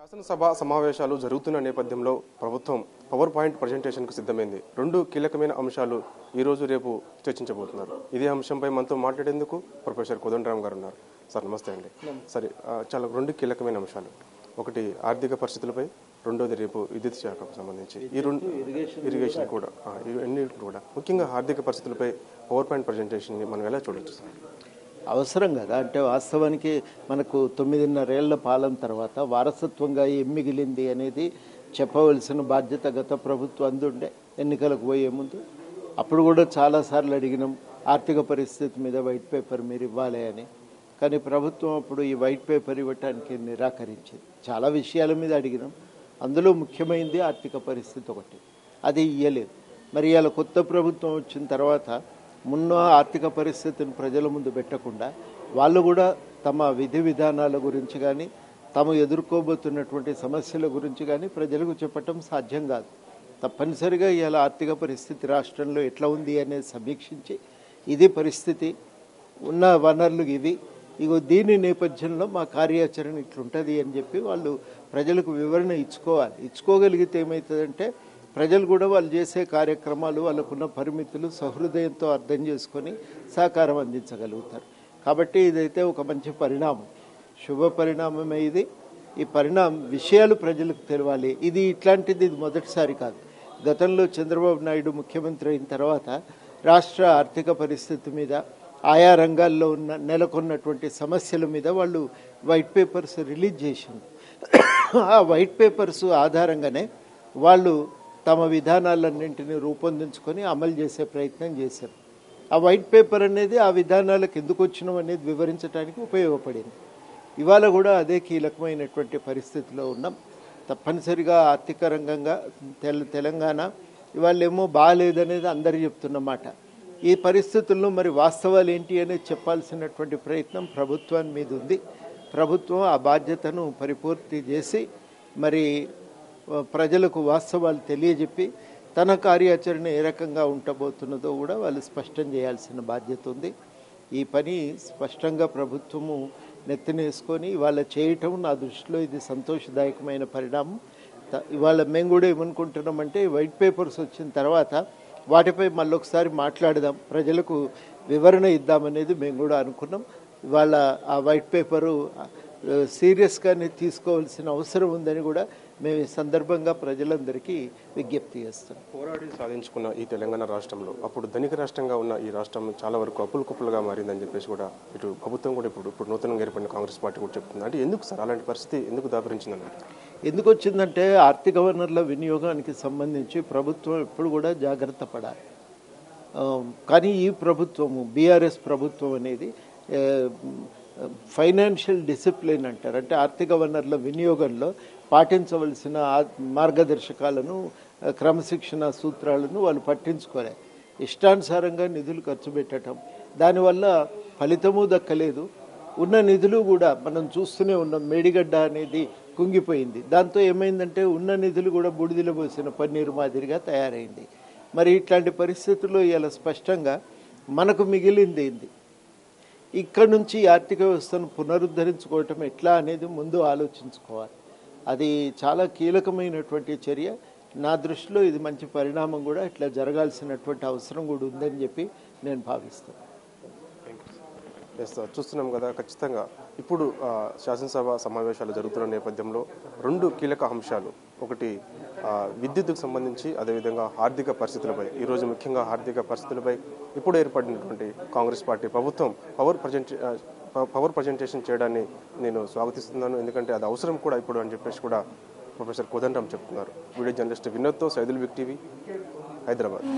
శాసనసభ సమావేశాలు జరుగుతున్న నేపథ్యంలో ప్రభుత్వం పవర్ పాయింట్ ప్రజెంటేషన్కు సిద్ధమైంది. రెండు కీలకమైన అంశాలు ఈరోజు రేపు చర్చించబోతున్నారు. ఇదే అంశంపై మనతో మాట్లాడేందుకు ప్రొఫెసర్ కోదండరామ్ గారు ఉన్నారు. సార్ నమస్తే అండి. సరే, చాలా రెండు కీలకమైన అంశాలు, ఒకటి ఆర్థిక పరిస్థితులపై, రెండోది రేపు విద్యుత్ శాఖకు సంబంధించి ఈ రెండు ఇరిగేషన్ కూడా ఇవన్నీ కూడా ముఖ్యంగా ఆర్థిక పరిస్థితులపై పవర్ పాయింట్ ప్రజెంటేషన్ని మనం ఎలా చూడొచ్చు సార్? అవసరం కదా. అంటే వాస్తవానికి మనకు 9.5 ఏళ్ల పాలన తర్వాత వారసత్వంగా ఏం మిగిలింది అనేది చెప్పవలసిన బాధ్యత గత ప్రభుత్వం అందుండే. ఎన్నికలకు పోయే ముందు అప్పుడు కూడా చాలాసార్లు అడిగినాం ఆర్థిక పరిస్థితి మీద వైట్ పేపర్ మీరు ఇవ్వాలి అని. కానీ ప్రభుత్వం అప్పుడు ఈ వైట్ పేపర్ ఇవ్వటానికి నిరాకరించింది. చాలా విషయాల మీద అడిగినాం, అందులో ముఖ్యమైనది ఆర్థిక పరిస్థితి ఒకటి, అది ఇయ్యలేదు. మరి ఇవాళ కొత్త ప్రభుత్వం వచ్చిన తర్వాత మున్న ఆర్థిక పరిస్థితిని ప్రజల ముందు పెట్టకుండా వాళ్ళు కూడా తమ విధి విధానాల గురించి కానీ తాము ఎదుర్కోబోతున్నటువంటి సమస్యల గురించి కానీ ప్రజలకు చెప్పటం సాధ్యం కాదు. తప్పనిసరిగా ఇవాళ ఆర్థిక పరిస్థితి రాష్ట్రంలో ఎట్లా ఉంది అనేది సమీక్షించి ఇది పరిస్థితి, ఉన్న వనరులు ఇవి, ఇగో దీని నేపథ్యంలో మా కార్యాచరణ ఇట్లుంటుంది అని చెప్పి వాళ్ళు ప్రజలకు వివరణ ఇచ్చుకోవాలి. ఇచ్చుకోగలిగితే ఏమవుతుందంటే ప్రజలు కూడా వాళ్ళు చేసే కార్యక్రమాలు వాళ్ళకున్న పరిమితులు సహృదయంతో అర్థం చేసుకొని సహకారం అందించగలుగుతారు. కాబట్టి ఇదైతే ఒక మంచి పరిణామం, శుభ పరిణామమే ఇది. ఈ విషయాలు ప్రజలకు తెలవాలి. ఇది ఇట్లాంటిది ఇది మొదటిసారి కాదు. గతంలో చంద్రబాబు నాయుడు ముఖ్యమంత్రి అయిన తర్వాత రాష్ట్ర ఆర్థిక పరిస్థితి మీద, ఆయా రంగాల్లో నెలకొన్నటువంటి సమస్యల మీద వాళ్ళు వైట్ పేపర్స్ రిలీజ్ చేసింది. ఆ వైట్ పేపర్స్ ఆధారంగానే వాళ్ళు తమ విధానాలన్నింటినీ రూపొందించుకొని అమలు చేసే ప్రయత్నం చేశారు. ఆ వైట్ పేపర్ అనేది ఆ విధానాలకు ఎందుకు వచ్చినాం అనేది వివరించడానికి ఉపయోగపడింది. ఇవాళ కూడా అదే కీలకమైనటువంటి పరిస్థితిలో ఉన్నాం. తప్పనిసరిగా ఆర్థిక రంగంగా తెలంగాణ ఇవాళ ఏమో బాగాలేదనేది అందరూ చెప్తున్నమాట. ఈ పరిస్థితుల్లో మరి వాస్తవాలు ఏంటి అనేది చెప్పాల్సినటువంటి ప్రయత్నం ప్రభుత్వాన్ని మీద ఉంది. ప్రభుత్వం ఆ బాధ్యతను పరిపూర్తి చేసి మరి ప్రజలకు వాస్తవాలు తెలియజెప్పి తన కార్యాచరణ ఏ రకంగా ఉండబోతున్నదో కూడా వాళ్ళు స్పష్టం చేయాల్సిన బాధ్యత ఉంది. ఈ పని స్పష్టంగా ప్రభుత్వము నెత్తినేసుకొని ఇవాళ చేయటం నా దృష్టిలో ఇది సంతోషదాయకమైన పరిణామం. ఇవాళ మేము కూడా ఏమనుకుంటున్నామంటే వైట్ పేపర్స్ వచ్చిన తర్వాత వాటిపై మళ్ళీ ఒకసారి మాట్లాడదాం, ప్రజలకు వివరణ ఇద్దామనేది మేము కూడా అనుకున్నాం. ఇవాళ ఆ వైట్ పేపరు సీరియస్గానే తీసుకోవాల్సిన అవసరం ఉందని కూడా మేము ఈ సందర్భంగా ప్రజలందరికీ విజ్ఞప్తి చేస్తాం. పోరాడి సాధించుకున్న ఈ తెలంగాణ రాష్ట్రంలో అప్పుడు ధనిక రాష్ట్రంగా ఉన్న ఈ రాష్ట్రం చాలా వరకు అప్పులు కుప్పలుగా మారిందని చెప్పేసి కూడా ఇటు ప్రభుత్వం కూడా ఇప్పుడు నూతనంగా ఏర్పడిన కాంగ్రెస్ పార్టీ కూడా చెప్తుంది. అంటే ఎందుకు సార్ అలాంటి పరిస్థితి ఎందుకు దాపరించిందని? ఎందుకు వచ్చిందంటే ఆర్థిక వనరుల వినియోగానికి సంబంధించి ప్రభుత్వం ఎప్పుడు కూడా జాగ్రత్త పడాలి. కానీ ఈ ప్రభుత్వము బీఆర్ఎస్ ప్రభుత్వం అనేది ఫైనాన్షియల్ డిసిప్లిన్ అంటారు, అంటే ఆర్థిక వనరుల వినియోగంలో పాటించవలసిన మార్గదర్శకాలను, క్రమశిక్షణ సూత్రాలను వాళ్ళు పట్టించుకోలేదు. ఇష్టానుసారంగా నిధులు ఖర్చు పెట్టడం, దానివల్ల ఫలితము దక్కలేదు. ఉన్న నిధులు కూడా మనం చూస్తూనే ఉన్నాం, మేడిగడ్డ అనేది కుంగిపోయింది. దాంతో ఏమైందంటే ఉన్న నిధులు కూడా బూడిదలో పోసిన పన్నీరు మాదిరిగా తయారైంది. మరి ఇట్లాంటి పరిస్థితుల్లో ఇలా స్పష్టంగా మనకు మిగిలింది ఏంది, ఇక్కడ నుంచి ఆర్థిక వ్యవస్థను పునరుద్ధరించుకోవటం ఎట్లా అనేది ముందు ఆలోచించుకోవాలి. అది చాలా కీలకమైనటువంటి చర్య. నా దృష్టిలో ఇది మంచి పరిణామం కూడా, ఇట్లా జరగాల్సినటువంటి అవసరం కూడా ఉందని చెప్పి నేను భావిస్తాను. చూస్తున్నాం కదా, ఖచ్చితంగా ఇప్పుడు శాసనసభ సమావేశాలు జరుగుతున్న నేపథ్యంలో రెండు కీలక అంశాలు, ఒకటి విద్యుత్తుకు సంబంధించి, అదేవిధంగా ఆర్థిక పరిస్థితులపై. ఈరోజు ముఖ్యంగా ఆర్థిక పరిస్థితులపై ఇప్పుడు ఏర్పడినటువంటి కాంగ్రెస్ పార్టీ ప్రభుత్వం పవర్ ప్రజెంటేషన్ చేయడాన్ని నేను స్వాగతిస్తున్నాను. ఎందుకంటే అది అవసరం కూడా ఇప్పుడు అని చెప్పేసి కూడా ప్రొఫెసర్ కోదండరామ్ చెప్తున్నారు. వీడియో జర్నలిస్ట్ వినోద్తో సైదుల్ బిగ్ టీవీ, హైదరాబాద్.